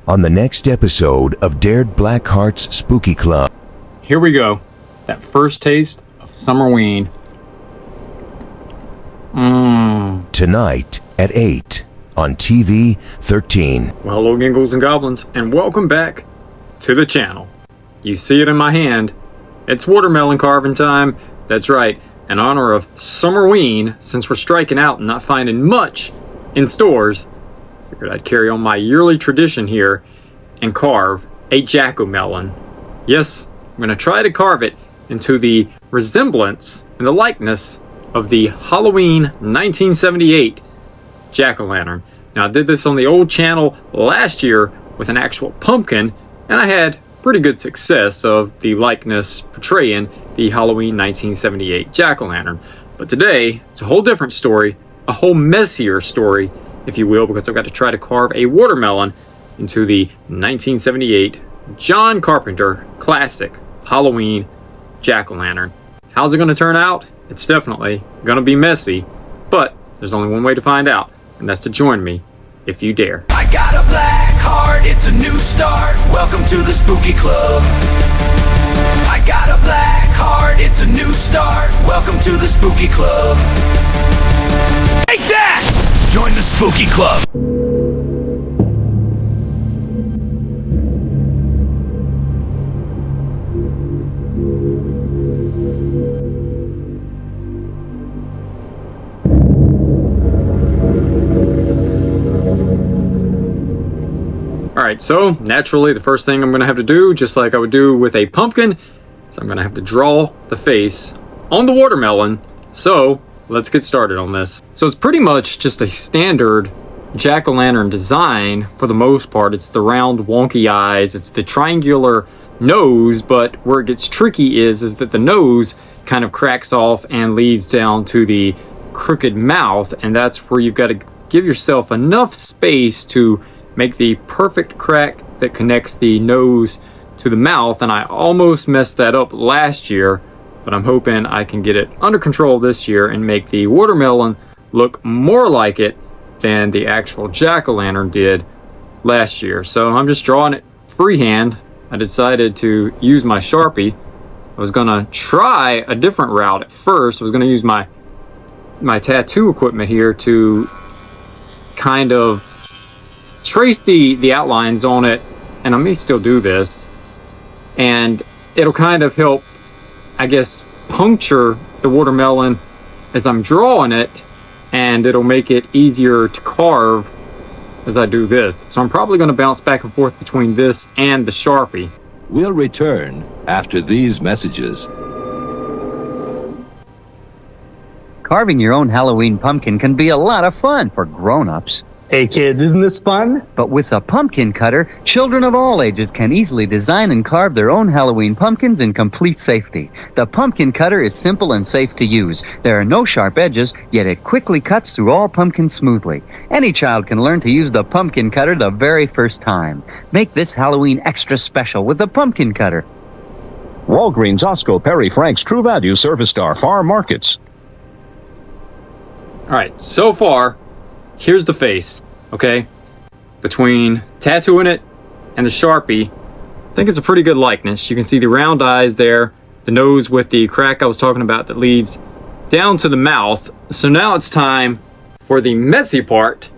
on the next episode of Dared BlackHearts Spooky Club. Here we go. That first taste of Summerween. Tonight at 8 on TV 13. Well, hello, Giggles and Goblins, and welcome back to the channel. You see it in my hand. It's watermelon carving time. That's right, in honor of Summerween, since we're striking out and not finding much in stores. Figured I'd carry on my yearly tradition here and carve a jack-o'-melon. Yes, I'm going to try to carve it into the resemblance and the likeness of the Halloween 1978 jack-o'-lantern. Now, I did this on the old channel last year with an actual pumpkin, and I had pretty good success of the likeness portraying the Halloween 1978 jack-o'-lantern. But today, it's a whole different story, a whole messier story, if you will, because I've got to try to carve a watermelon into the 1978 John Carpenter classic Halloween jack-o'-lantern. How's it going to turn out? It's definitely going to be messy, but there's only one way to find out, and that's to join me if you dare. I got a black heart, it's a new start. Welcome to the Spooky Club. I got a black heart, it's a new start. Welcome to the Spooky Club. Take that! Join the Spooky Club. Alright, so naturally the first thing I'm going to have to do, just like I would do with a pumpkin, is I'm going to have to draw the face on the watermelon. So let's get started on this. So it's pretty much just a standard jack-o'-lantern design for the most part. It's the round wonky eyes, it's the triangular nose, but where it gets tricky is that the nose kind of cracks off and leads down to the crooked mouth, and that's where you've got to give yourself enough space to make the perfect crack that connects the nose to the mouth. And I almost messed that up last year, but I'm hoping I can get it under control this year and make the watermelon look more like it than the actual jack-o'-lantern did last year. So I'm just drawing it freehand. I decided to use my Sharpie. I was gonna try a different route at first. I was gonna use my tattoo equipment here to kind of trace the outlines on it, and I may still do this, and it'll kind of help, I guess, puncture the watermelon as I'm drawing it, and it'll make it easier to carve as I do this. So I'm probably going to bounce back and forth between this and the Sharpie. We'll return after these messages. Carving your own Halloween pumpkin can be a lot of fun for grown-ups. Hey kids, isn't this fun? But with a pumpkin cutter, children of all ages can easily design and carve their own Halloween pumpkins in complete safety. The pumpkin cutter is simple and safe to use. There are no sharp edges, yet it quickly cuts through all pumpkins smoothly. Any child can learn to use the pumpkin cutter the very first time. Make this Halloween extra special with the pumpkin cutter. Walgreens, Osco, Perry, Frank's, True Value, Service Star, Farm Markets. Alright, so far, here's the face, okay? Between tattooing it and the Sharpie, I think it's a pretty good likeness. You can see the round eyes there, the nose with the crack I was talking about that leads down to the mouth. So now it's time for the messy part,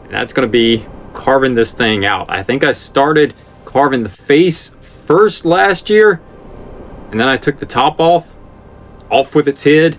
and that's going to be carving this thing out. I think I started carving the face first last year, and then I took the top off with its head.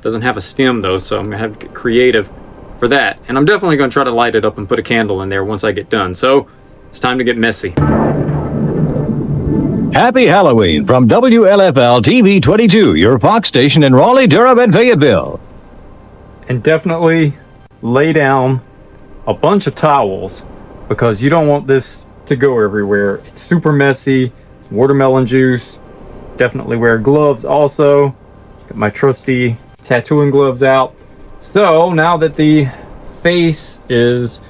Doesn't have a stem though, so I'm going to have to get creative for that. And I'm definitely going to try to light it up and put a candle in there once I get done. So it's time to get messy. Happy Halloween from WLFL TV 22, your Fox station in Raleigh, Durham, and Fayetteville. And definitely lay down a bunch of towels because you don't want this to go everywhere. It's super messy. Watermelon juice. Definitely wear gloves also. Got my trusty tattooing gloves out. So now that the face is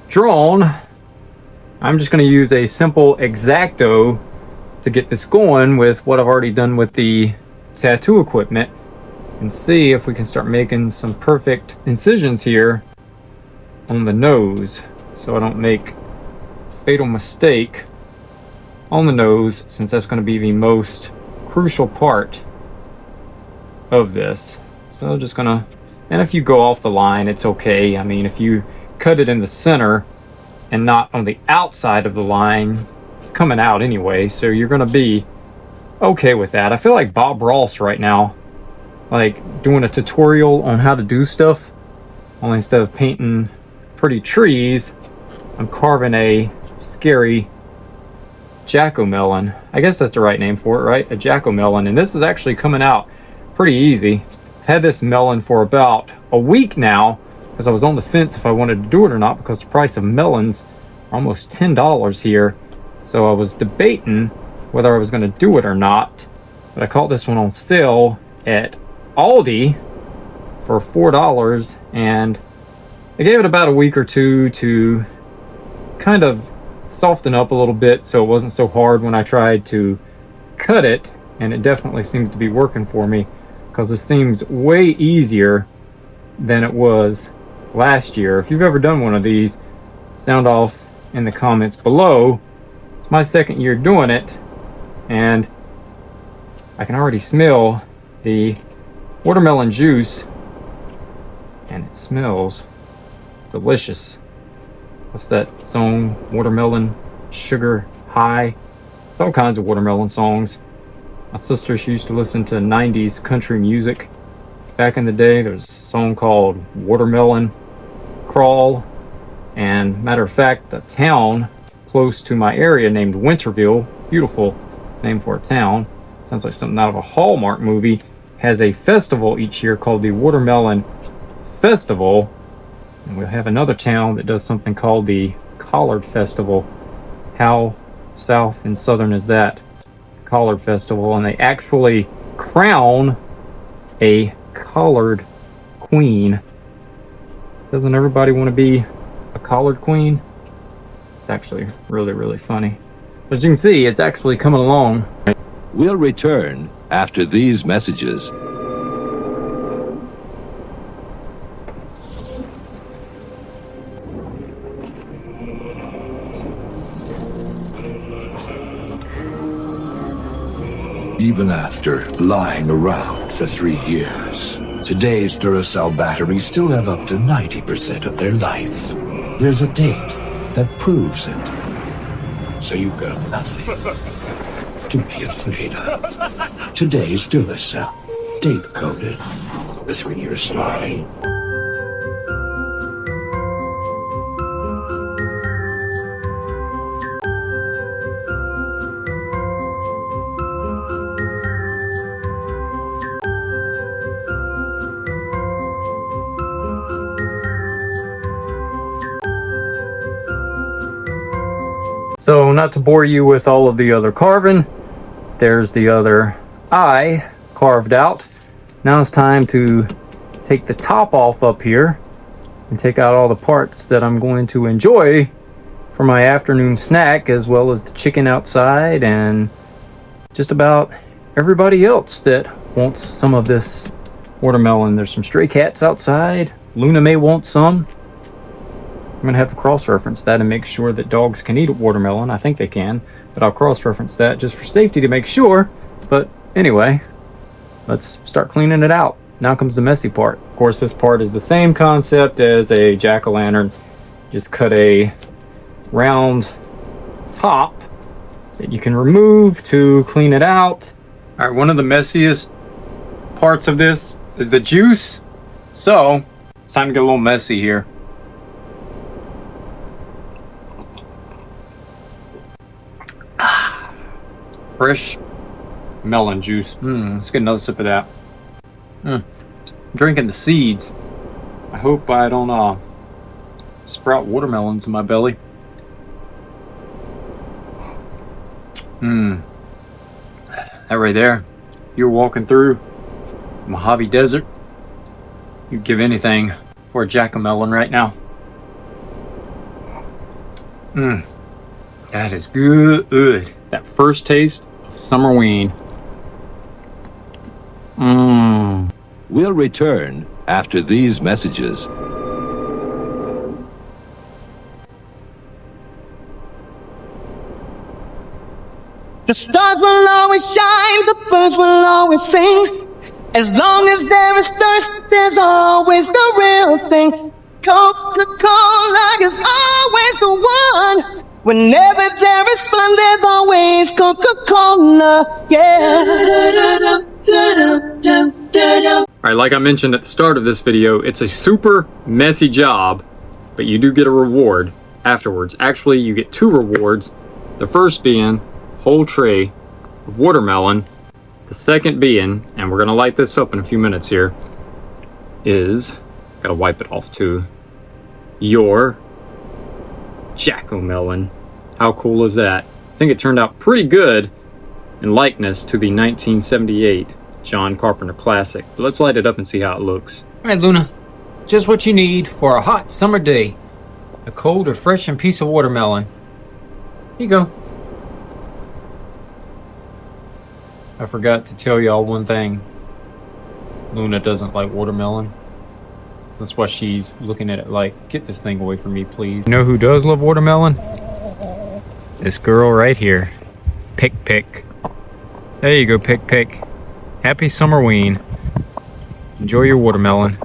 drawn, I'm just going to use a simple X-Acto to get this going with what I've already done with the tattoo equipment, and see if we can start making some perfect incisions here on the nose so I don't make fatal mistake on the nose, since that's going to be the most crucial part of this. So I'm just gonna, and if you go off the line, it's okay. I mean, if you cut it in the center and not on the outside of the line, it's coming out anyway, so you're gonna be okay with that. I feel like Bob Ross right now, like doing a tutorial on how to do stuff, only instead of painting pretty trees, I'm carving a scary jack-o'-melon. I guess that's the right name for it, right? A jack-o'-melon. And this is actually coming out pretty easy. I've had this melon for about a week now, because I was on the fence if I wanted to do it or not, because the price of melons are almost $10 here. So I was debating whether I was going to do it or not. But I caught this one on sale at Aldi for $4, and I gave it about a week or two to kind of soften up a little bit so it wasn't so hard when I tried to cut it, and it definitely seems to be working for me, because it seems way easier than it was last year. If you've ever done one of these, sound off in the comments below. It's my second year doing it, and I can already smell the watermelon juice, and it smells delicious. What's that song? Watermelon Sugar High. It's all kinds of watermelon songs. My sister, she used to listen to 90s country music. Back in the day, there's a song called Watermelon Crawl. And matter of fact, the town close to my area named Winterville, beautiful name for a town, sounds like something out of a Hallmark movie, has a festival each year called the Watermelon Festival. And we'll have another town that does something called the Collard Festival. How south and southern is that? Collard Festival. And they actually crown a collard queen. Doesn't everybody want to be a collard queen? It's actually really, really funny. As you can see, it's actually coming along. We'll return after these messages. Even after lying around for 3 years, today's Duracell batteries still have up to 90% of their life. There's a date that proves it. So you've got nothing to be afraid of. Today's Duracell, date-coded, the 3-year supply. So, not to bore you with all of the other carving, there's the other eye carved out. Now it's time to take the top off up here and take out all the parts that I'm going to enjoy for my afternoon snack, as well as the chicken outside and just about everybody else that wants some of this watermelon. There's some stray cats outside. Luna may want some. I'm going to have to cross-reference that and make sure that dogs can eat watermelon. I think they can, but I'll cross-reference that just for safety to make sure. But anyway, let's start cleaning it out. Now comes the messy part. Of course, this part is the same concept as a jack-o'-lantern. Just cut a round top that you can remove to clean it out. All right, one of the messiest parts of this is the juice. So, it's time to get a little messy here. Fresh melon juice. Let's get another sip of that. I'm drinking the seeds. I hope I don't sprout watermelons in my belly. That right there. You're walking through Mojave Desert. You'd give anything for a jack-o'-melon right now. That is good. That first taste of Summerween. We'll return after these messages. The stars will always shine, the birds will always sing. As long as there is thirst, there's always the real thing. Coca-Cola is always the one. Whenever there is fun, there's always Coca-Cola, yeah. Alright, like I mentioned at the start of this video, it's a super messy job, but you do get a reward afterwards. Actually, you get 2 rewards. The first being whole tray of watermelon. The second being, and we're gonna light this up in a few minutes here, is, gotta wipe it off too, your jack-o'-melon. How cool is that? I think it turned out pretty good in likeness to the 1978 John Carpenter classic. But let's light it up and see how it looks. Alright, Luna, just what you need for a hot summer day. A cold, refreshing piece of watermelon. Here you go. I forgot to tell y'all one thing. Luna doesn't like watermelon. That's why she's looking at it like, get this thing away from me, please. You know who does love watermelon? This girl right here. Pick Pick. There you go, Pick Pick. Happy Summerween. Enjoy your watermelon.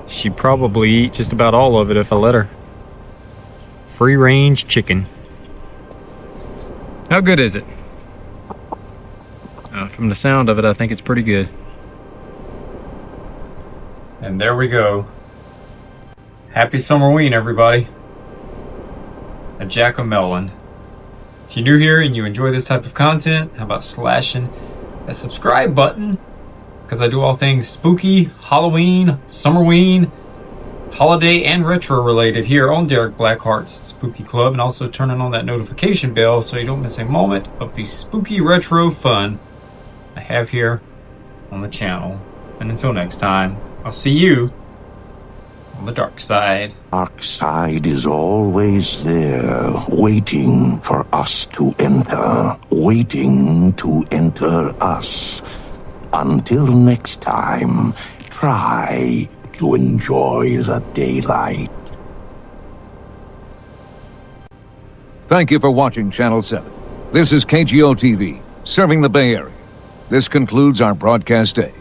She'd probably eat just about all of it if I let her. Free range chicken. How good is it? From the sound of it, I think it's pretty good. And there we go. Happy Summerween, everybody. A jack-o'-melon. If you're new here and you enjoy this type of content, how about slashing that subscribe button? Because I do all things spooky, Halloween, Summerween, holiday, and retro related here on Derek BlackHearts Spooky Club, and also turning on that notification bell so you don't miss a moment of the spooky retro fun I have here on the channel. And until next time, I'll see you on the dark side. Dark side is always there, waiting for us to enter, waiting to enter us. Until next time, try to enjoy the daylight. Thank you for watching Channel 7. This is KGO TV, serving the Bay Area. This concludes our broadcast day.